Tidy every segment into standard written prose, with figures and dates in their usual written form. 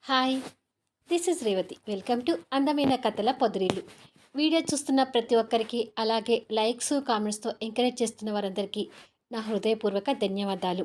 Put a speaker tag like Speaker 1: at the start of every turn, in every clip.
Speaker 1: Hi, this is Revathi. Welcome to అందమైన కథల పొదరిల్లు. Video చూస్తున్న ప్రతి ఒక్కరికి, అలాగే లైక్స్, కామెంట్స్తో ఎంకరేజ్ చేస్తున్న వారందరికీ నా హృదయపూర్వక ధన్యవాదాలు.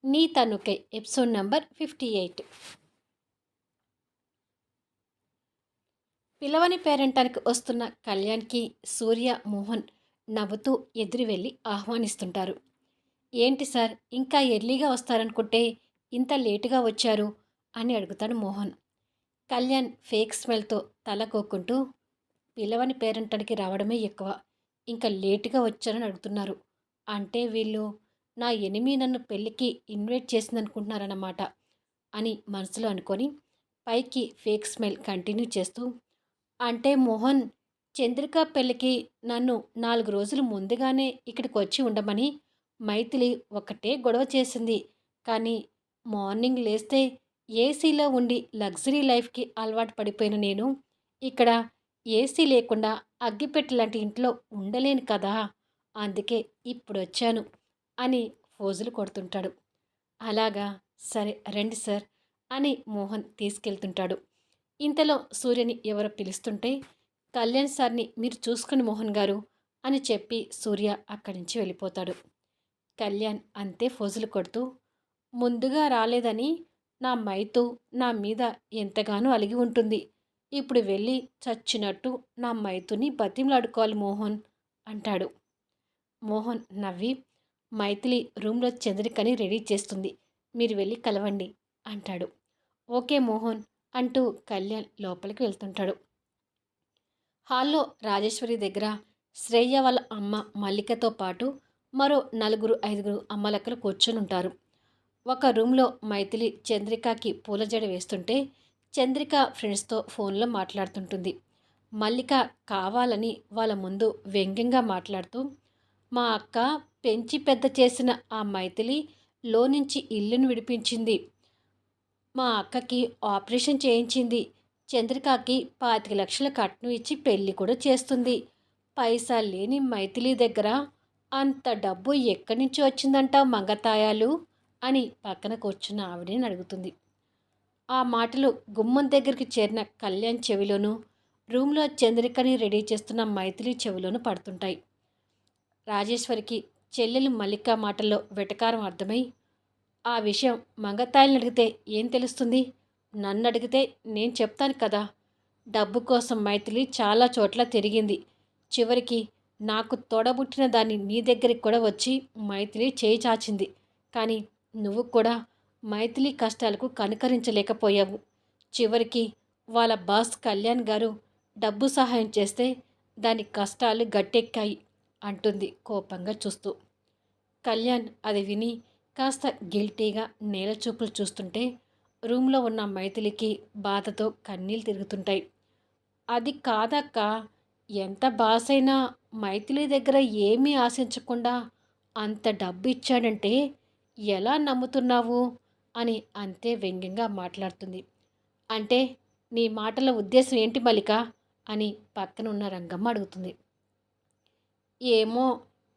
Speaker 1: నీ తనుకై ఎపిసోడ్ నంబర్ 58. పిలవని పేరంటానికి వస్తున్న కళ్యాణ్కి సూర్య, మోహన్ నవ్వుతూ ఎదురు వెళ్ళి ఆహ్వానిస్తుంటారు. ఏంటి సార్, ఇంకా ఎర్లీగా వస్తారనుకుంటే ఇంత లేటుగా వచ్చారు అని అడుగుతాడు మోహన్. కళ్యాణ్ ఫేక్ స్మెల్తో తల కోక్కుంటూ, పిలవని పేరంటానికి రావడమే ఎక్కువ, ఇంకా లేటుగా వచ్చారని అడుగుతున్నారు అంటే వీళ్ళు నా ఎనిమి నన్ను పెళ్ళికి ఇన్వైట్ చేసిందనుకుంటున్నారన్నమాట అని మనసులో అనుకొని పైకి ఫేక్ స్మైల్ కంటిన్యూ చేస్తూ, అంటే మోహన్, చంద్రిక పెళ్ళికి నన్ను 4 రోజులు ముందుగానే ఇక్కడికి వచ్చి ఉండమని మైథిలి ఒకటే గొడవ చేసింది. కానీ మార్నింగ్ లేస్తే ఏసీలో ఉండి లగ్జరీ లైఫ్కి అలవాటు పడిపోయిన నేను ఇక్కడ ఏసీ లేకుండా అగ్గిపెట్టె లాంటి ఇంట్లో ఉండలేను కదా, అందుకే ఇప్పుడు వచ్చాను అని ఫోజులు కొడుతుంటాడు. అలాగా, సరే రండి సార్ అని మోహన్ తీసుకెళ్తుంటాడు. ఇంతలో సూర్యని ఎవరో పిలుస్తుంటే, కళ్యాణ్ సార్ని మీరు చూసుకుని మోహన్ గారు అని చెప్పి సూర్య అక్కడి నుంచి వెళ్ళిపోతాడు. కళ్యాణ్ అంతే ఫోజులు కొడుతూ, ముందుగా రాలేదని నా మైతు నా మీద ఎంతగానో అలిగి ఉంటుంది. ఇప్పుడు వెళ్ళి చచ్చినట్టు నా మైతుని బతిమలాడుకోవాలి మోహన్ అంటాడు. మోహన్ నవ్వి, మైథిలి రూమ్లో చంద్రికని రెడీ చేస్తుంది, మీరు వెళ్ళి కలవండి అంటాడు. ఓకే మోహన్ అంటూ కళ్యాణ్ లోపలికి వెళ్తుంటాడు. హాల్లో రాజేశ్వరి దగ్గర శ్రేయ వాళ్ళ అమ్మ మల్లికతో పాటు మరో 4-5 అమ్మలక్కలు కూర్చొని ఉంటారు. ఒక రూమ్లో మైథిలి చంద్రికకి పూలజడ వేస్తుంటే చంద్రిక ఫ్రెండ్స్తో ఫోన్లో మాట్లాడుతుంటుంది. మల్లిక కావాలని వాళ్ళ ముందు వ్యంగ్యంగా మాట్లాడుతూ, మా అక్క పెంచి పెద్ద చేసిన ఆ మైథిలి లోనుంచి ఇల్లును విడిపించింది, మా అక్కకి ఆపరేషన్ చేయించింది, చంద్రికకి 25 లక్షల కట్నం ఇచ్చి పెళ్లి కూడా చేస్తుంది. పైసా లేని మైథిలి దగ్గర అంత డబ్బు ఎక్కడి నుంచి వచ్చిందంటావు మంగతాయాలు అని పక్కన కూర్చున్న ఆవిడని అడుగుతుంది. ఆ మాటలు గుమ్మం దగ్గరికి చేరిన కళ్యాణ్ చెవిలోనూ, రూమ్లో చంద్రికని రెడీ చేస్తున్న మైథిలి చెవిలోనూ పడుతుంటాయి. రాజేశ్వరికి చెల్లెలు మల్లిక మాటల్లో వెటకారం అర్థమై, ఆ విషయం మంగతాయిల్ని అడిగితే ఏం తెలుస్తుంది, నన్ను అడిగితే నేను చెప్తాను కదా, డబ్బు కోసం మైథిలి చాలా చోట్ల తిరిగింది, చివరికి నాకు తోడబుట్టిన దాన్ని నీ దగ్గరికి కూడా వచ్చి మైథిలి చేయి చాచింది, కానీ నువ్వు కూడా మైథిలి కష్టాలకు కనుకరించలేకపోయావు. చివరికి వాళ్ళ బాస్ కళ్యాణ్ గారు డబ్బు సహాయం చేస్తే దాని కష్టాలు గట్టెక్కాయి అంటుంది కోపంగా చూస్తూ. కళ్యాణ్ అది విని కాస్త గిల్టీగా నేల చూపులు చూస్తుంటే రూమ్లో ఉన్న మైథిలికి బాధతో కన్నీళ్ళు తిరుగుతుంటాయి. అది కాదక్క, ఎంత బాస్ అయినా మైథిలి దగ్గర ఏమీ ఆశించకుండా అంత డబ్బు ఇచ్చాడంటే ఎలా నమ్ముతున్నావు అని అంతే వ్యంగ్యంగా మాట్లాడుతుంది. అంటే నీ మాటల ఉద్దేశం ఏంటి మల్లిక అని పక్కన ఉన్న రంగమ్మ అడుగుతుంది. ఏమో,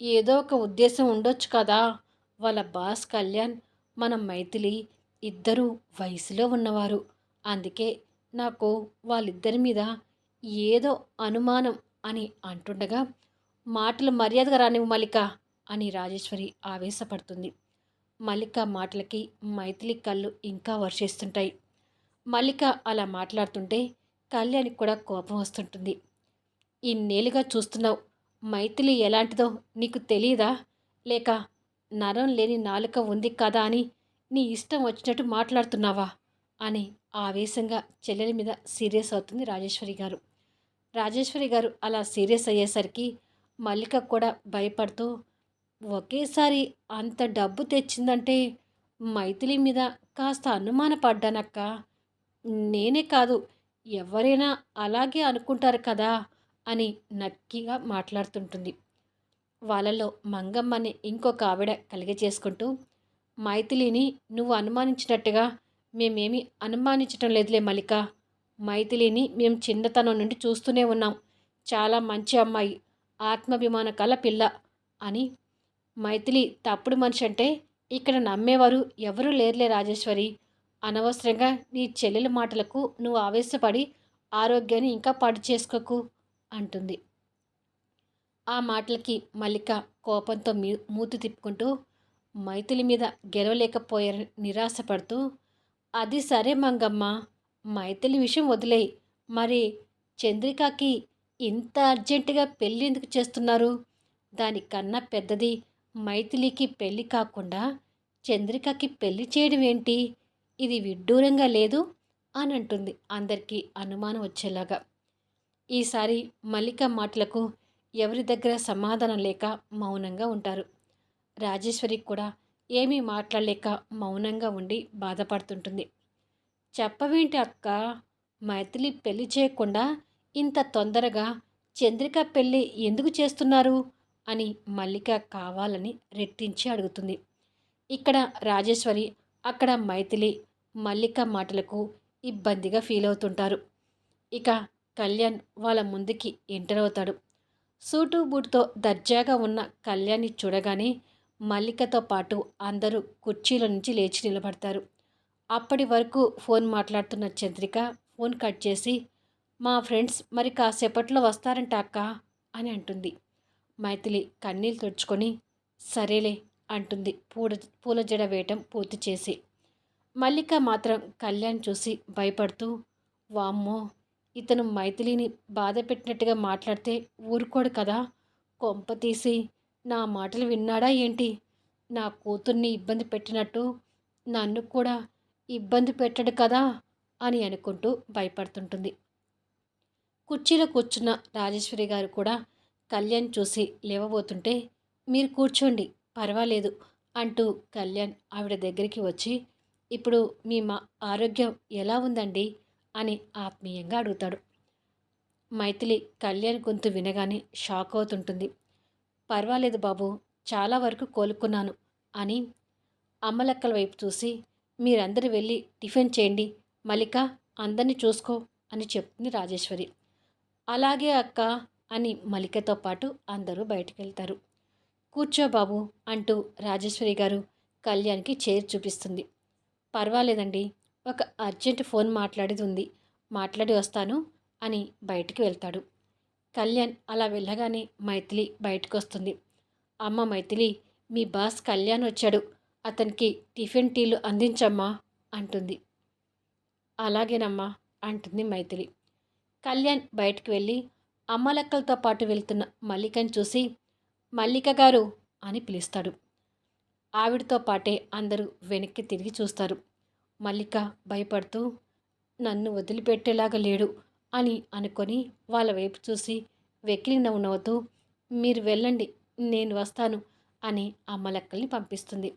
Speaker 1: ఏదో ఒక ఉద్దేశం ఉండొచ్చు కదా, వాళ్ళ బాస్ కళ్యాణ్, మన మైథిలి ఇద్దరూ వయసులో ఉన్నవారు, అందుకే నాకు వాళ్ళిద్దరి మీద ఏదో అనుమానం అని అంటుండగా, మాటలు మర్యాదగా రానివ్వు మల్లిక అని రాజేశ్వరి ఆవేశపడుతుంది. మల్లిక మాటలకి మైథిలి కళ్ళు ఇంకా వర్షిస్తుంటాయి. మల్లిక అలా మాట్లాడుతుంటే కళ్యాణ్కి కూడా కోపం వస్తుంటుంది. ఇన్నేళ్ళుగా చూస్తున్నావు, మైథిలి ఎలాంటిదో నీకు తెలియదా, లేక నరం లేని నాలుక ఉంది కదా అని నీ ఇష్టం వచ్చినట్టు మాట్లాడుతున్నావా అని ఆవేశంగా చెల్లెలి మీద సీరియస్ అవుతుంది రాజేశ్వరి గారు. రాజేశ్వరి గారు అలా సీరియస్ అయ్యేసరికి మల్లిక కూడా భయపడుతూ, ఒకేసారి అంత డబ్బు తెచ్చిందంటే మైథిలి మీద కాస్త అనుమానపడ్డానక్క, నేనే కాదు ఎవరైనా అలాగే అనుకుంటారు కదా అని నక్కిగా మాట్లాడుతుంటుంది. వాళ్ళలో మంగమ్మని ఇంకొక ఆవిడ కలిగ చేసుకుంటూ, మైథిలిని నువ్వు అనుమానించినట్టుగా మేమేమీ అనుమానించటం లేదులే మల్లిక, మైథిలిని మేము చిన్నతనం నుండి చూస్తూనే ఉన్నాం, చాలా మంచి అమ్మాయి, ఆత్మాభిమాన కల పిల్ల అని. మైథిలి తప్పుడు మనిషి అంటే ఇక్కడ నమ్మేవారు ఎవరూ లేరులే రాజేశ్వరి, అనవసరంగా నీ చెల్లెల మాటలకు నువ్వు ఆవేశపడి ఆరోగ్యాన్ని ఇంకా పాడు చేసుకోకు అంటుంది. ఆ మాటలకి మల్లిక కోపంతో మూతి తిప్పుకుంటూ మైథిలి మీద గెలవలేకపోయారని నిరాశపడుతూ, అది సరే మంగమ్మ, మైథిలి విషయం వదిలేయి. మరి చంద్రికకి ఇంత అర్జెంటుగా పెళ్ళి ఎందుకు చేస్తున్నారు? దానికన్నా పెద్దది మైథిలికి పెళ్ళి కాకుండా చంద్రికకి పెళ్లి చేయడం ఏంటి? ఇది విడ్డూరంగా లేదు అని అంటుంది అందరికీ అనుమానం వచ్చేలాగా. ఈసారి మల్లిక మాటలకు ఎవరి దగ్గర సమాధానం లేక మౌనంగా ఉంటారు. రాజేశ్వరి కూడా ఏమీ మాట్లాడలేక మౌనంగా ఉండి బాధపడుతుంటుంది. చెప్పవేంటి అక్క, మైథిలి పెళ్లి చేయకుండా ఇంత తొందరగా చంద్రిక పెళ్ళి ఎందుకు చేస్తున్నారు అని మల్లిక కావాలని రెట్టించి అడుగుతుంది. ఇక్కడ రాజేశ్వరి, అక్కడ మైథిలి మల్లిక మాటలకు ఇబ్బందిగా ఫీల్ అవుతుంటారు. ఇక కళ్యాణ్ వాళ్ళ ముందుకి ఎంటర్ అవుతాడు. సూటు బూటుతో దర్జాగా ఉన్న కళ్యాణ్ని చూడగానే మల్లికతో పాటు అందరూ కుర్చీల నుంచి లేచి నిలబడతారు. అప్పటి వరకు ఫోన్ మాట్లాడుతున్న చంద్రిక ఫోన్ కట్ చేసి, మా ఫ్రెండ్స్ మరి కాసేపట్లో వస్తారంట అక్క అని అంటుంది. మైథిలి కన్నీళ్ళు తుడుచుకొని సరేలే అంటుంది పూల జడ వేయటం పూర్తి చేసి. మల్లిక మాత్రం కళ్యాణ్ చూసి భయపడుతూ, వామ్మో, ఇతను మైథిలిని బాధ పెట్టినట్టుగా మాట్లాడితే ఊరుకోడు కదా, కొంప తీసి నా మాటలు విన్నాడా ఏంటి? నా కూతుర్ని ఇబ్బంది పెట్టినట్టు నన్ను కూడా ఇబ్బంది పెట్టడు కదా అని అనుకుంటూ భయపడుతుంటుంది. కుర్చీలో కూర్చున్న రాజేశ్వరి గారు కూడా కళ్యాణ్ చూసి లేవబోతుంటే, మీరు కూర్చోండి పర్వాలేదు అంటూ కళ్యాణ్ ఆవిడ దగ్గరికి వచ్చి, ఇప్పుడు మీ ఆరోగ్యం ఎలా ఉందండి అని ఆత్మీయంగా అడుగుతాడు. మైథిలి కళ్యాణ్ గొంతు వినగానే షాక్ అవుతుంటుంది. పర్వాలేదు బాబు, చాలా వరకు కోలుకున్నాను అని అమ్మలక్కల వైపు చూసి, మీరందరూ వెళ్ళి టిఫిన్ చేయండి, మల్లిక అందరినీ చూసుకో అని చెప్తుంది రాజేశ్వరి. అలాగే అక్క అని మల్లికతో పాటు అందరూ బయటికి వెళ్తారు. కూర్చో బాబు అంటూ రాజేశ్వరి గారు కళ్యాణ్కి చైర్ చూపిస్తుంది. పర్వాలేదండి, ఒక అర్జెంట్ ఫోన్ మాట్లాడేది ఉంది, మాట్లాడి వస్తాను అని బయటికి వెళ్తాడు. కళ్యాణ్ అలా వెళ్ళగానే మైథిలి బయటకు వస్తుంది. అమ్మ మైథిలి, మీ బాస్ కళ్యాణ్ వచ్చాడు, అతనికి టిఫిన్ టీలు అందించమ్మా అంటుంది. అలాగేనమ్మా అంటుంది మైథిలి. కళ్యాణ్ బయటికి వెళ్ళి అమ్మలక్కలతో పాటు వెళ్తున్న మల్లికను చూసి, మల్లిక గారు అని పిలుస్తాడు. ఆవిడతో పాటే అందరూ వెనక్కి తిరిగి చూస్తారు. మల్లిక భయపడుతూ, నన్ను వదిలిపెట్టేలాగా లేడు అని అనుకొని వాళ్ళ వైపు చూసి వెకిలి నవ్వు నవ్వుతూ, మీరు వెళ్ళండి, నేను వస్తాను అని అమ్మలక్కల్ని పంపిస్తుంది.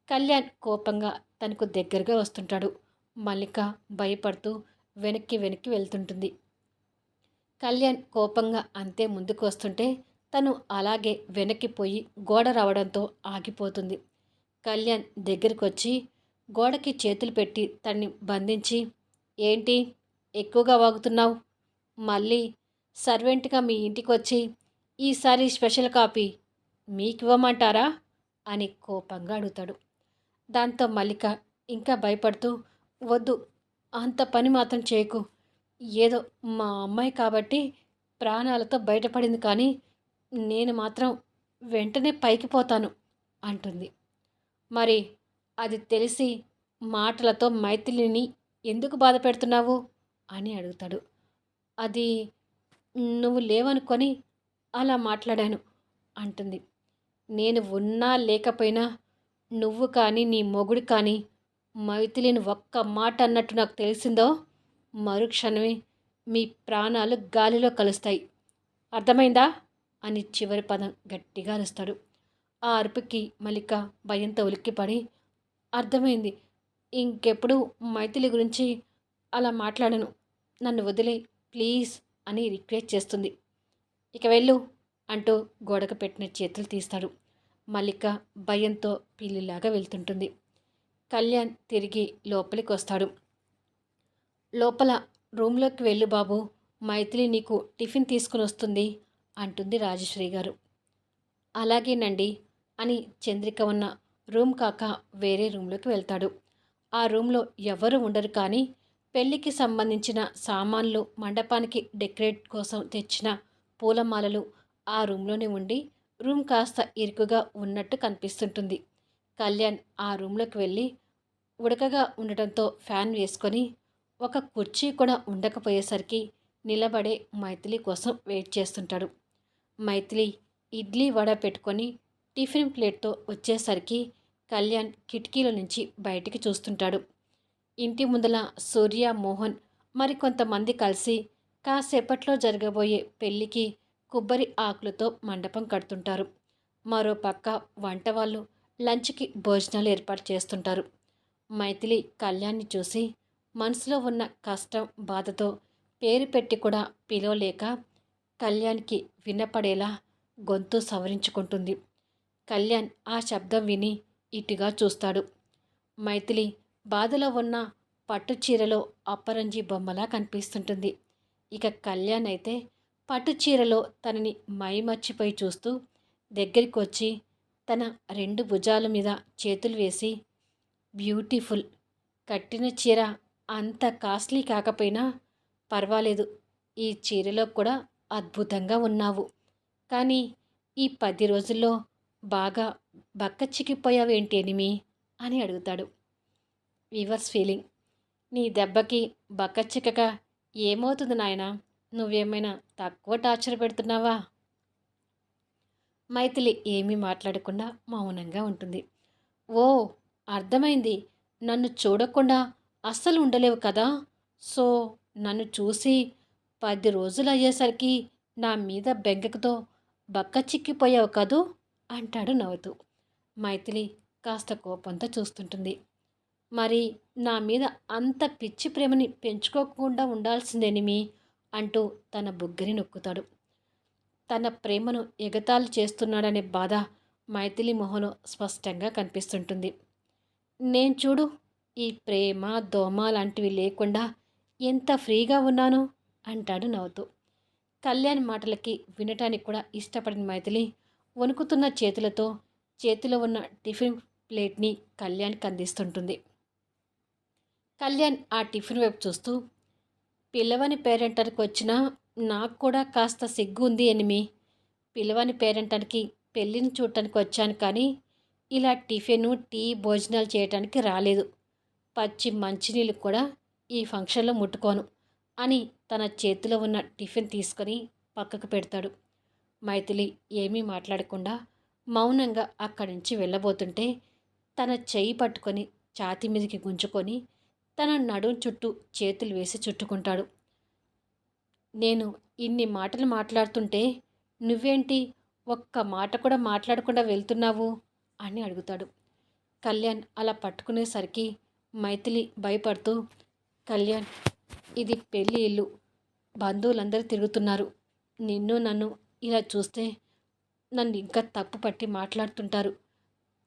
Speaker 1: కళ్యాణ్ కోపంగా తనకు దగ్గరగా వస్తుంటాడు. మల్లిక భయపడుతూ వెనక్కి వెనక్కి వెళ్తుంటుంది. కళ్యాణ్ కోపంగా అంతే ముందుకు వస్తుంటే తను అలాగే వెనక్కిపోయి గోడ రావడంతో ఆగిపోతుంది. కళ్యాణ్ దగ్గరికి వచ్చి గోడకి చేతులు పెట్టి తన్ని బంధించి, ఏంటి ఎక్కువగా వాగుతున్నావు? మళ్ళీ సర్వెంట్గా మీ ఇంటికి వచ్చి ఈసారి స్పెషల్ కాపీ మీకివ్వమంటారా అని కోపంగా అడుగుతాడు. దాంతో మల్లిక ఇంకా భయపడుతూ, వద్దు, అంత పని మాత్రం చేయకు, ఏదో మా అమ్మాయి కాబట్టి ప్రాణాలతో బయటపడింది, కానీ నేను మాత్రం వెంటనే పైకి పోతాను అంటుంది. మరి అది తెలిసి మాటలతో మైథిలిని ఎందుకు బాధ పెడుతున్నావు అని అడుగుతాడు. అది నువ్వు లేవనుకొని అలా మాట్లాడాను అంటుంది. నేను ఉన్నా లేకపోయినా నువ్వు కానీ నీ మొగుడు కానీ మైథిలిని ఒక్క మాట అన్నట్టు నాకు తెలిసిందో మరుక్షణమే మీ ప్రాణాలు గాలిలో కలుస్తాయి, అర్థమైందా అని చివరి పదం గట్టిగా అరుస్తాడు. ఆ అరుపుకి మల్లిక భయంతో ఉలిక్కిపడి, అర్థమైంది, ఇంకెప్పుడు మైథిలి గురించి అలా మాట్లాడను, నన్ను వదిలే ప్లీజ్ అని రిక్వెస్ట్ చేస్తుంది. ఇక వెళ్ళు అంటూ గోడకు పెట్టిన చేతులు తీస్తాడు. మల్లిక భయంతో పిల్లిలాగా వెళ్తుంటుంది. కళ్యాణ్ తిరిగి లోపలికి వస్తాడు. లోపల రూమ్లోకి వెళ్ళు బాబు, మైథిలి నీకు టిఫిన్ తీసుకుని వస్తుంది అంటుంది రాజశ్రీ గారు. అలాగేనండి అని చంద్రిక ఉన్న రూమ్ కాక వేరే రూమ్లోకి వెళ్తాడు. ఆ రూమ్లో ఎవరు ఉండరు, కానీ పెళ్ళికి సంబంధించిన సామాన్లు, మండపానికి డెకరేట్ కోసం తెచ్చిన పూలమాలలు ఆ రూమ్లోనే ఉండి రూమ్ కాస్త ఇరుకుగా ఉన్నట్టు కనిపిస్తుంటుంది. కళ్యాణ్ ఆ రూమ్లోకి వెళ్ళి ఉడకగా ఉండటంతో ఫ్యాన్ వేసుకొని ఒక కుర్చీ కూడా ఉండకపోయేసరికి నిలబడే మైథిలి కోసం వెయిట్ చేస్తుంటాడు. మైథిలి ఇడ్లీ వడ పెట్టుకొని టిఫిన్ ప్లేట్తో వచ్చేసరికి కళ్యాణ్ కిటికీల నుంచి బయటికి చూస్తుంటాడు. ఇంటి ముందల సూర్య, మోహన్ మరికొంతమంది కలిసి కాసేపట్లో జరగబోయే పెళ్లికి కొబ్బరి ఆకులతో మండపం కడుతుంటారు. మరో పక్క వంట వాళ్ళు లంచ్కి భోజనాలు ఏర్పాటు చేస్తుంటారు. మైథిలి కళ్యాణ్ని చూసి మనసులో ఉన్న కష్టం, బాధతో పేరు పెట్టి కూడా పిలవలేక కళ్యాణ్కి వినపడేలా గొంతు సవరించుకుంటుంది. కళ్యాణ్ ఆ శబ్దం విని ఇటుగా చూస్తాడు. మైథిలి బాధలో ఉన్న పట్టు చీరలో అప్పరంజి బొమ్మలా కనిపిస్తుంటుంది. ఇక కళ్యాణ్ అయితే పట్టు చీరలో తనని మైమర్చిపోయి చూస్తూ దగ్గరికి వచ్చి తన 2 భుజాల మీద చేతులు వేసి, బ్యూటిఫుల్, కట్టిన చీర అంత కాస్ట్లీ కాకపోయినా పర్వాలేదు, ఈ చీరలో కూడా అద్భుతంగా ఉన్నావు, కానీ ఈ 10 రోజుల్లో బాగా బక్కచిక్కిపోయావేంటి ఎనిమి అని అడుగుతాడు. Weavers feeling. నీ దెబ్బకి బక్కచిక్కక ఏమవుతుంది నాయనా? నువ్వేమైనా తక్కువ టార్చర్ పెడుతున్నావా? మైథిలి ఏమీ మాట్లాడకుండా మౌనంగా ఉంటుంది. ఓ, అర్థమైంది. నన్ను చూడకుండా అస్సలు ఉండలేవు కదా. సో నన్ను చూసి 10 రోజులు అయ్యేసరికి నా మీద బెంగకతో బక్క చిక్కిపోయావు కదూ అంటాడు నవ్వుతూ. మైథిలి కాస్త కోపంతో చూస్తుంటుంది. మరి నా మీద అంత పిచ్చి ప్రేమని పెంచుకోకుండా ఉండాల్సిందేనిమి అంటూ తన బుగ్గని నొక్కుతాడు. తన ప్రేమను ఎగతాళి చేస్తున్నాడనే బాధ మైథిలి మొహంలో స్పష్టంగా కనిపిస్తుంటుంది. నేను చూడు, ఈ ప్రేమ, దోమ లాంటివి లేకుండా ఎంత ఫ్రీగా ఉన్నాను అంటాడు నవ్వుతూ. కళ్యాణ్ మాటలకి వినటానికి కూడా ఇష్టపడిన మైథిలి వణుకుతున్న చేతులతో చేతిలో ఉన్న టిఫిన్ ప్లేట్ని కళ్యాణ్కి అందిస్తుంటుంది. కళ్యాణ్ ఆ టిఫిన్ వైపు చూస్తూ, పిల్లవని పేరెంటానికి వచ్చినా నాకు కూడా కాస్త సిగ్గు ఉంది ఎనిమి. పిల్లవని పేరెంటానికి పెళ్ళిని చూడటానికి వచ్చాను, కానీ ఇలా టిఫిను, టీ, భోజనాలు చేయటానికి రాలేదు. పచ్చి మంచినీళ్ళు కూడా ఈ ఫంక్షన్లో ముట్టుకోను అని తన చేతిలో ఉన్న టిఫిన్ తీసుకొని పక్కకు పెడతాడు. మైథిలి ఏమీ మాట్లాడకుండా మౌనంగా అక్కడి నుంచి వెళ్ళబోతుంటే తన చెయ్యి పట్టుకొని ఛాతీ మీదకి గుంజుకొని తన నడుం చుట్టూ చేతులు వేసి చుట్టుకుంటాడు. నేను ఇన్ని మాటలు మాట్లాడుతుంటే నువ్వేంటి ఒక్క మాట కూడా మాట్లాడకుండా వెళ్తున్నావు అని అడుగుతాడు. కళ్యాణ్ అలా పట్టుకునేసరికి మైథిలి భయపడుతూ, కళ్యాణ్, ఇది పెళ్ళి ఇల్లు, బంధువులందరూ తిరుగుతున్నారు. నిన్ను నన్ను ఇలా చూస్తే నన్ను ఇంకా తప్పు పట్టి మాట్లాడుతుంటారు.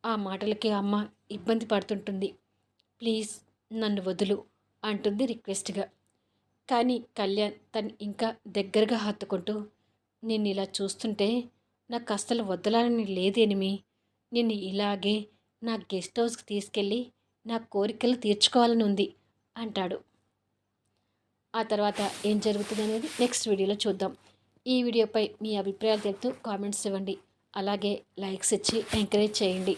Speaker 1: ఆ మాటలకి అమ్మ ఇబ్బంది పడుతుంటుంది. ప్లీజ్ నన్ను వదులు అంటుంది రిక్వెస్ట్గా. కానీ కళ్యాణ్ తను ఇంకా దగ్గరగా హత్తుకుంటూ, నిన్ను ఇలా చూస్తుంటే నాకు అస్సలు వదలాలని లేదేనిమి. నిన్ను ఇలాగే నా గెస్ట్ హౌస్కి తీసుకెళ్ళి నా కోరికలు తీర్చుకోవాలని ఉంది అంటాడు. ఆ తర్వాత ఏం జరుగుతుంది అనేది నెక్స్ట్ వీడియోలో చూద్దాం. ఈ వీడియోపై మీ అభిప్రాయాలు తెలుపుతూ కామెంట్స్ ఇవ్వండి. అలాగే లైక్స్ ఇచ్చి ఎంకరేజ్ చేయండి.